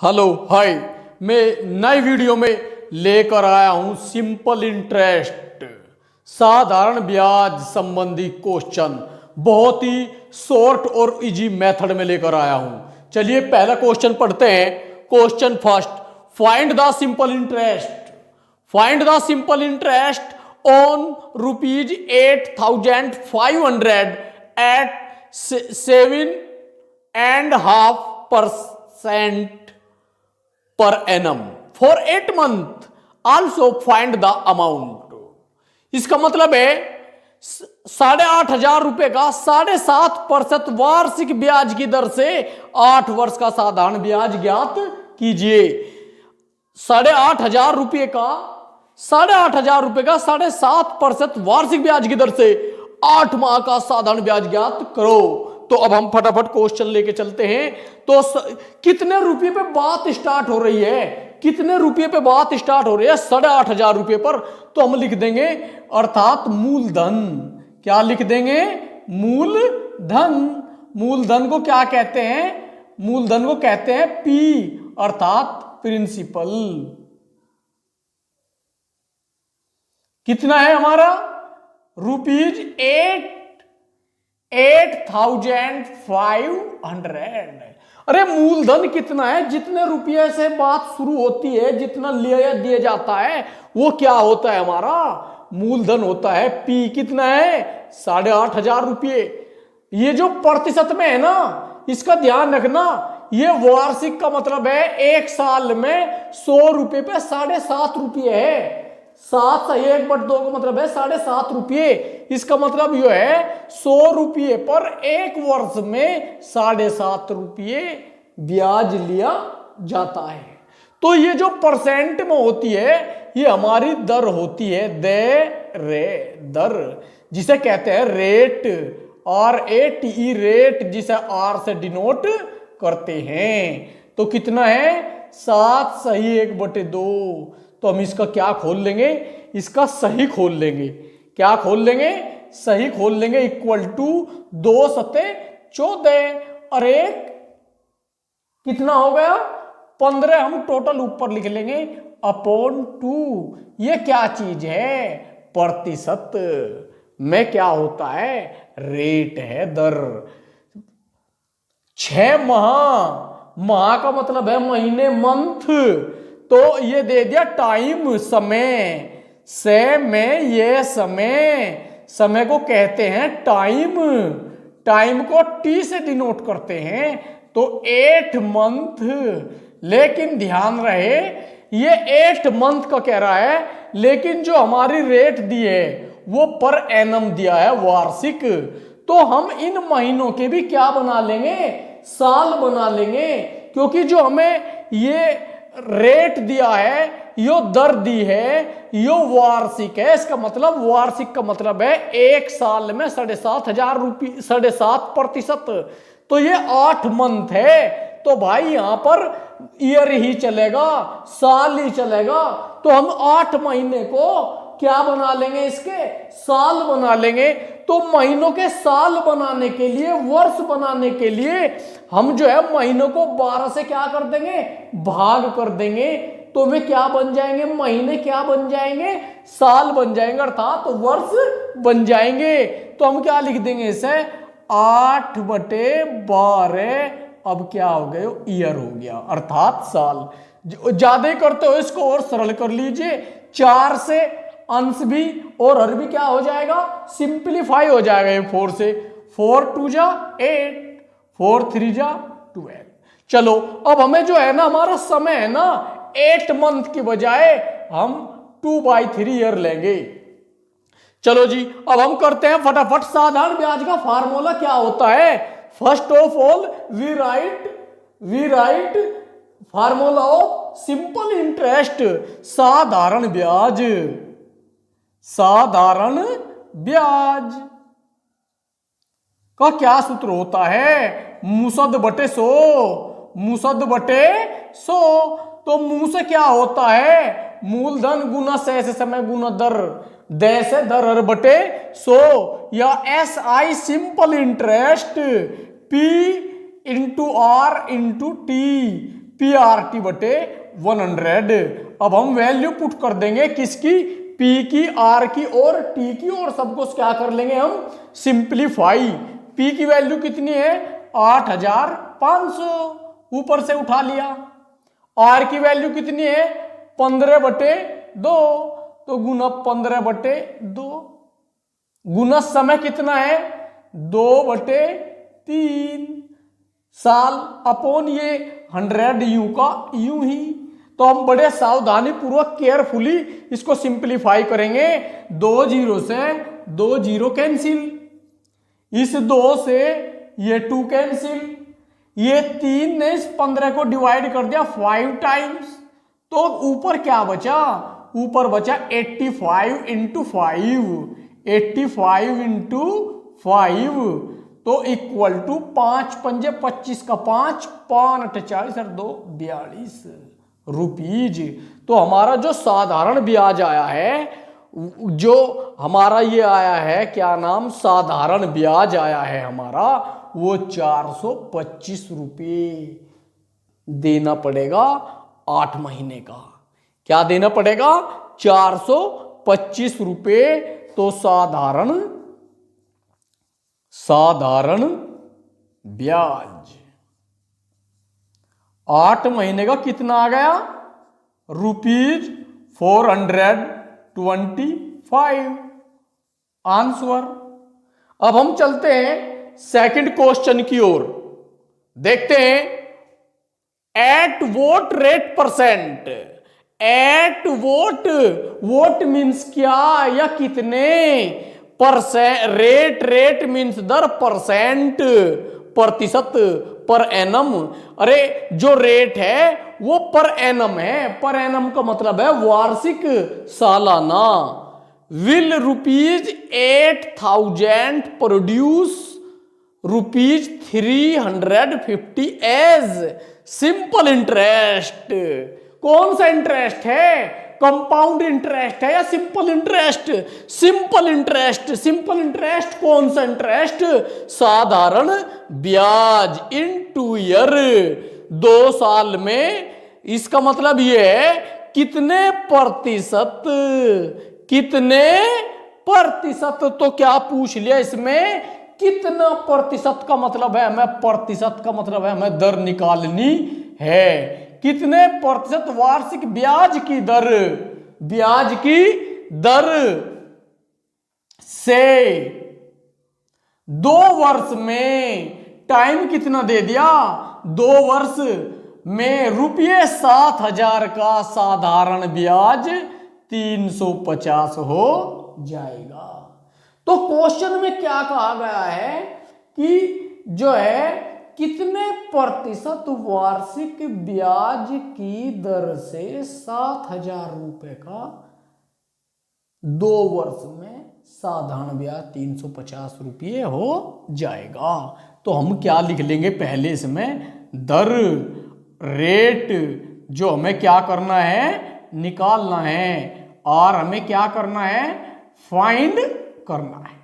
Hello hi. मैं नई video में लेकर आया हूं सिंपल इंटरेस्ट साधारण ब्याज संबंधी क्वेश्चन। बहुत ही शॉर्ट और इजी मेथड में लेकर आया हूं। चलिए पहला क्वेश्चन पढ़ते हैं। Question first, find the simple interest. Find the simple interest on ₹8,500 at 7.5% per annum for 8 month. Also find the amount. इसका मतलब है 8,500 रुपए का 7.5% वार्षिक ब्याज की दर से 8 वर्ष का साधारण ब्याज ज्ञात कीजिए। 8,500 रुपए का 7.5% वार्षिक ब्याज की दर से 8 माह का साधारण ब्याज ज्ञात करो। तो अब हम फटाफट क्वेश्चन लेके चलते हैं। तो कितने रुपए पे बात स्टार्ट हो रही है? कितने रुपए पे बात स्टार्ट हो रही है? 8,500 रुपए पर। तो हम लिख देंगे अर्थात मूलधन। क्या लिख देंगे? मूलधन। मूलधन को क्या कहते हैं? मूलधन को कहते हैं पी अर्थात प्रिंसिपल। कितना है हमारा? ₹8,500। अरे मूलधन कितना है? जितने रुपये से बात शुरू होती है, जितना लिया दिया जाता है, वो क्या होता है? हमारा मूलधन होता है पी। कितना है? 8,500 रुपये। ये जो प्रतिशत में है ना, इसका ध्यान रखना। ये वार्षिक का मतलब है एक साल में 100 रुपये पे 7.5 रुपये है। 7 से 1/2 का मतलब है 7.5 रुपये। इसका मतलब यह है 100 रुपये पर एक वर्ष में 7.5 रुपये ब्याज लिया जाता है। तो ये जो परसेंट में होती है, ये हमारी दर होती है। दर जिसे कहते हैं रेट। RATE रेट, जिसे R से डिनोट करते हैं। तो कितना है? 7 सही 1/2। तो हम इसका क्या खोल लेंगे? इसका सही खोल लेंगे। क्या खोल लेंगे? सही खोल लेंगे। इक्वल टू 2 सते 14 और 1 कितना हो गया? 15। हम टोटल ऊपर लिख लेंगे अपॉन 2। ये क्या चीज है? प्रतिशत में क्या होता है? रेट है, दर। 6 माह का मतलब है महीने, मंथ। तो ये दे दिया टाइम, समय। से में ये समय को कहते हैं टाइम। टाइम को टी से डिनोट करते हैं। तो 8 मंथ। लेकिन ध्यान रहे, ये 8 मंथ का कह रहा है, लेकिन जो हमारी रेट दी है वो पर एनम दिया है, वार्षिक। तो हम इन महीनों के भी क्या बना लेंगे? साल बना लेंगे। क्योंकि जो हमें ये रेट दिया है, यो दर दी है, यो वार्षिक है। इसका मतलब वार्षिक का मतलब है एक साल में 7,500 रुपये, 7.5%। तो ये 8 मंथ है। तो भाई यहां पर ईयर ही चलेगा, साल ही चलेगा। तो हम 8 महीने को क्या बना लेंगे? इसके साल बना लेंगे। तो महीनों के साल बनाने के लिए, वर्ष बनाने के लिए हम जो है महीनों को 12 से क्या कर देंगे? भाग कर देंगे। तो वे क्या बन जाएंगे? महीने क्या बन जाएंगे? साल बन जाएंगे, अर्थात वर्ष बन जाएंगे। तो हम क्या लिख देंगे इसे? 8/12। अब क्या हो गया? ईयर हो गया, अर्थात साल। ज्यादा ही करते हो इसको और सरल कर लीजिए। 4 से अंश भी और हर भी क्या हो जाएगा? सिंप्लीफाई हो जाएगा। ये 4 से 4 2 जा 8, 4 3 जा 12। चलो अब हमें जो है ना, हमारा समय है ना, 8 मंथ की बजाय हम 2/3 ईयर लेंगे। चलो जी, अब हम करते हैं फटाफट। साधारण ब्याज का फार्मूला क्या होता है? First of all we write formula of simple interest. साधारण ब्याज। साधारण ब्याज का क्या सूत्र होता है? मुसद बटे 100। मुसद बटे 100। तो मुंह से क्या होता है? मूलधन गुना से समय गुना दर। दे से दर बटे 100, या SI simple interest P into R into T. P R T बटे 100। अब हम वैल्यू पुट कर देंगे किसकी, पी की, आर की और टी की, और सबको क्या कर लेंगे हम, सिंप्लीफाई। पी की वैल्यू कितनी है 8500, ऊपर से उठा लिया। आर की वैल्यू कितनी है 15/2, तो गुना 15/2, गुना समय कितना है 2/3 साल, अपॉन ये 100 यू का यू ही। तो हम बड़े सावधानी पूर्वक केयरफुली इसको सिंप्लीफाई करेंगे। 2 0 से 2 0 कैंसिल, इस 2 से ये 2 कैंसिल, ये 3 ने इस 15 को डिवाइड कर दिया 5 टाइम्स, तो ऊपर क्या बचा, ऊपर बचा 85 × 5, 85 × 5, तो इक्वल टू 5 पंजे 25 का 5, 5 8 40 और 2 42 रुपीज। तो हमारा जो साधारण ब्याज आया है, जो हमारा ये आया है क्या नाम, साधारण ब्याज आया है हमारा, वो 425 रुपये देना पड़ेगा 8 महीने का। क्या देना पड़ेगा 425 रुपये। तो साधारण ब्याज 8 महीने का कितना आ गया, ₹425 आंसर। अब हम चलते हैं सेकंड क्वेश्चन की ओर, देखते हैं at what rate percent, at what, what means क्या या कितने, रेट, रेट मीन्स दर, परसेंट प्रतिशत, पर एनम। अरे जो रेट है वो पर एनम है, पर एनम का मतलब है वार्षिक, सालाना। Will ₹8,000 produce ₹350 as simple interest. कौन सा इंटरेस्ट है, कंपाउंड इंटरेस्ट है या simple interest, simple interest. Simple interest कौन सा इंटरेस्ट, साधारण ब्याज इन 2 ईयर, 2 साल में। इसका मतलब ये है कितने प्रतिशत, कितने प्रतिशत, तो क्या पूछ लिया इसमें, कितना प्रतिशत का मतलब है हमें, प्रतिशत का मतलब है हमें दर निकालनी है। कितने प्रतिशत वार्षिक ब्याज की दर, ब्याज की दर से 2 वर्ष में, टाइम कितना दे दिया 2 वर्ष में, ₹7,000 का साधारण ब्याज 350 हो जाएगा। तो क्वेश्चन में क्या कहा गया है कि जो है कितने प्रतिशत वार्षिक ब्याज की दर से 7,000 रुपए का 2 वर्ष में साधारण ब्याज 350 रुपये हो जाएगा। तो हम क्या लिख लेंगे पहले इसमें, दर, रेट जो हमें क्या करना है, निकालना है, और हमें क्या करना है, फाइंड करना है।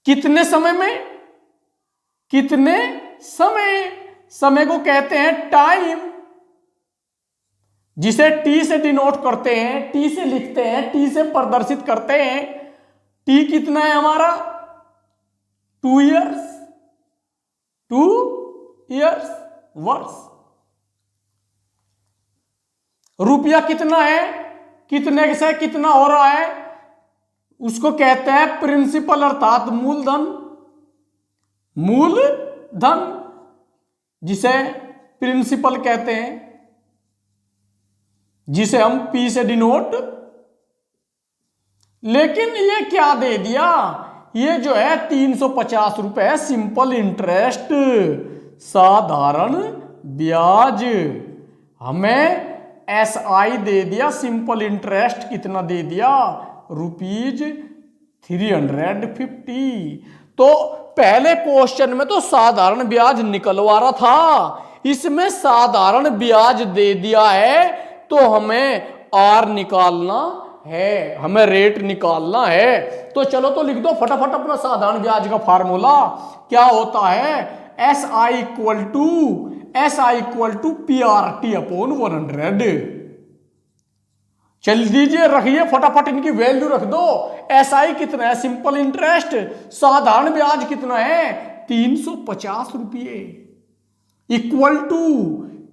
कितने समय में, कितने समय, समय को कहते हैं टाइम, जिसे टी से डिनोट करते हैं, टी से लिखते हैं, टी से प्रदर्शित करते हैं। टी कितना है हमारा 2 इयर्स, 2 इयर्स, वर्ष। रुपया कितना है, कितने से कितना हो रहा है, उसको कहते हैं प्रिंसिपल अर्थात मूलधन, मूलधन जिसे प्रिंसिपल कहते हैं, जिसे हम पी से डिनोट। लेकिन ये क्या दे दिया, ये जो है 350 रुपए सिंपल इंटरेस्ट, साधारण ब्याज। हमें SI दे दिया, सिंपल इंटरेस्ट कितना दे दिया, ₹350। तो पहले क्वेश्चन में तो साधारण ब्याज निकलवा रहा था, इसमें साधारण ब्याज दे दिया है, तो हमें आर निकालना है, हमें रेट निकालना है। तो चलो तो लिख दो फटाफट अपना साधारण ब्याज का फार्मूला। क्या होता है, S I equal to P R T upon 100। चल दीजिए, रखिए फटाफट इनकी वैल्यू रख दो। एस आई कितना है, सिंपल इंटरेस्ट, साधारण ब्याज कितना है, 350 रुपये, इक्वल टू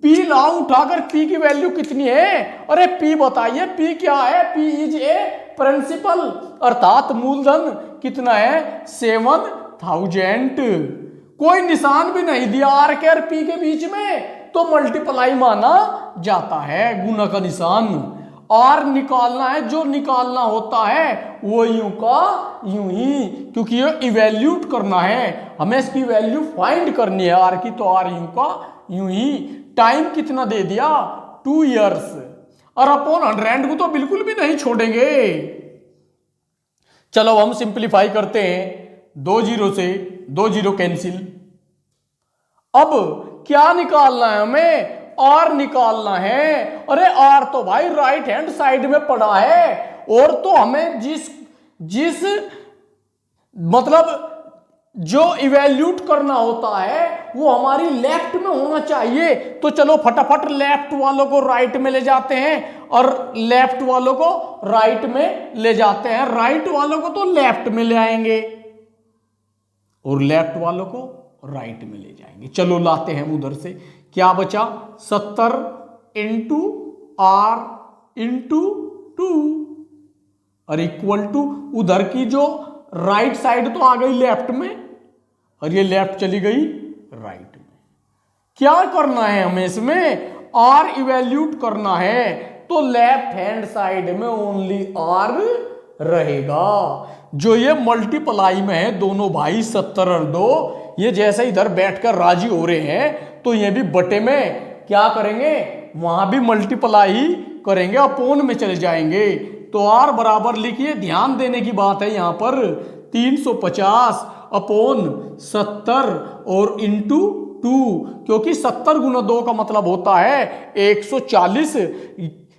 पी लाओ उठाकर, पी की वैल्यू कितनी है, अरे पी बताइए, पी क्या है, पी इज ए प्रिंसिपल, अर्थात मूलधन कितना है, 7000। कोई निशान भी नहीं दिया आर के और पी के बीच में, तो मल्टीप्लाई माना जाता है, गुना का निशान। आर निकालना है, जो निकालना होता है वो यूं का यूं ही, क्योंकि ये इवैल्यूट करना है, हमें इसकी वैल्यू फाइंड करनी है आर की, तो आर यूं का यूं ही। टाइम कितना दे दिया, 2 इयर्स, और अपॉन 100 को तो बिल्कुल भी नहीं छोड़ेंगे। चलो हम सिंप्लीफाई करते हैं, 2 जीरो से 2 जीरो कैंसिल। अब क्या निकालना है हमें, आर निकालना है। अरे आर तो भाई राइट हैंड साइड में पड़ा है, और तो हमें जिस मतलब जो इवैल्यूट करना होता है वो हमारी लेफ्ट में होना चाहिए। तो चलो फटाफट लेफ्ट वालों को राइट में ले जाते हैं, और लेफ्ट वालों को राइट में ले जाते हैं, राइट वालों को तो लेफ्ट में ले आएंगे, और लेफ्ट वालों को राइट में ले जाएंगे। चलो लाते हैं उधर से, क्या बचा, 70 इंटू आर इंटू 2, और इक्वल टू उधर की जो राइट साइड तो आ गई लेफ्ट में, और ये लेफ्ट चली गई राइट में। क्या करना है हमें इसमें, आर इवैल्यूट करना है, तो लेफ्ट हैंड साइड में ओनली आर रहेगा। जो ये मल्टीप्लाई में है दोनों भाई 70 और 2, ये जैसे इधर बैठकर राजी हो रहे हैं, तो ये भी बटे में क्या करेंगे, वहां भी मल्टीप्लाई करेंगे, अपोन में चले जाएंगे। तो आर बराबर लिखिए, ध्यान देने की बात है यहां पर, 350 अपॉन 70 और इंटू 2, क्योंकि 70 गुना 2 का मतलब होता है 140,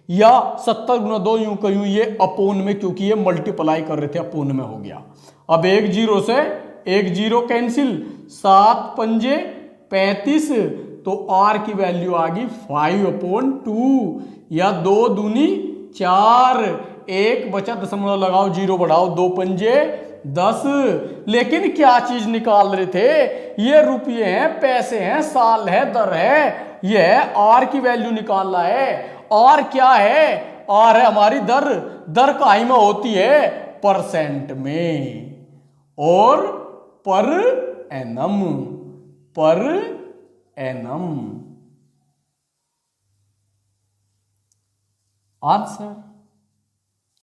या 70 गुना 2 यूं का यूं, ये अपोन में, क्योंकि ये मल्टीप्लाई कर रहे थे, अपोन में हो गया। अब 1 जीरो से 1 जीरो कैंसिल, 7 पंजे 35, तो आर की वैल्यू आ गई 5/2, या 2 दूनी 4, 1 बचा, दशमलव लगाओ, 0 बढ़ाओ, 2 पंजे 10। लेकिन क्या चीज निकाल रहे थे, ये रुपये हैं, पैसे हैं, साल है, दर है, ये है आर की वैल्यु निकालना है। आर क्या है, आर है हमारी दर, दर काहे में होती है, परसेंट में, और per annum, per annum. Answer